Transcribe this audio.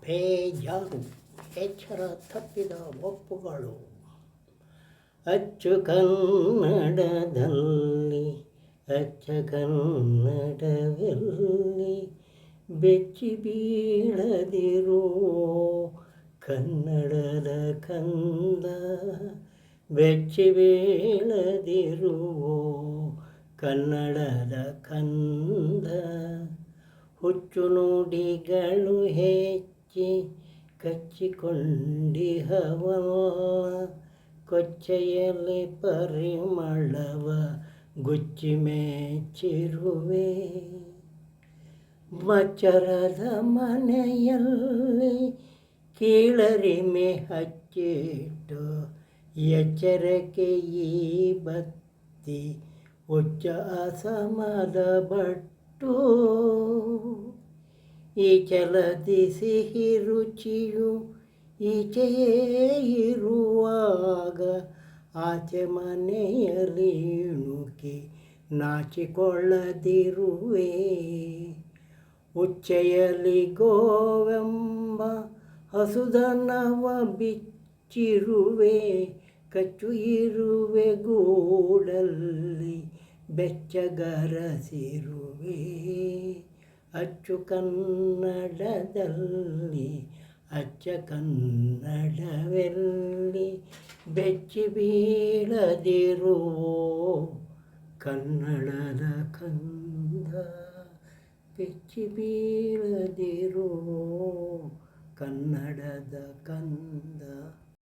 ಬೇಜಾರು ಎಚ್ಚರ ತಪ್ಪಿದ ಒಪ್ಪುಗಳು. ಅಚ್ಚು ಕನ್ನಡದಲ್ಲಿ ಅಚ್ಚ ಕನ್ನಡವೆಲ್ಲಿ ಬೆಚ್ಚಿ ಬೀಳದಿರೋ ಕನ್ನಡದ ಕಂದ, ಬೆಚ್ಚಿ ಬೀಳದಿರುವೋ ಕನ್ನಡದ ಕಂದ. ಹುಚ್ಚು ನುಡಿಗಳು ಹೆಚ್ಚಿ ಕಚ್ಚಿಕೊಂಡಿಹವಲ್ಲ, ಕೊಚ್ಚೆಯಲ್ಲಿ ಪರಿಮಳವ ಗುಚ್ಚಿ ಮೆಚ್ಚಿರುವೆ. ಮಚ್ಚರದ ಮನೆಯಲ್ಲಿ ಕೀಳರಿಮೆ ಹಚ್ಚಿಟ್ಟು ಎಚ್ಚರಕ್ಕೆ ಈ ಬತ್ತಿ ಉಚ್ಚ ಅಸಮದ ಬಟ್ಟು. ಈ ಚಲದಿ ಸಿಹಿ ರುಚಿಯು ಈಚೆಯೇ ಇರುವಾಗ ಆಚೆ ಮನೆಯಲ್ಲಿ ನುಗ್ಗಿ ನಾಚಿಕೊಳ್ಳದಿರುವೆ. ಉಚ್ಚೆಯಲ್ಲಿ ಗೋವೆಂಬ ಹಸುದನವ ಬಿಚ್ಚಿರುವೆ, ಕಚ್ಚು ಇರುವೆ ಗೂಡಲ್ಲಿ ಬೆಚ್ಚಗರಸಿರುವೆ. ಅಚ್ಚು ಕನ್ನಡದಲ್ಲಿ ಅಚ್ಚ ಕನ್ನಡವೆಲ್ಲಿ ಬೆಚ್ಚಿ ಬೀಳದಿರುವೋ ಕನ್ನಡದ ಕಂದ, ಬೆಚ್ಚಿ ಬೀಳದಿರುವೋ ಕನ್ನಡದ ಕಂದ.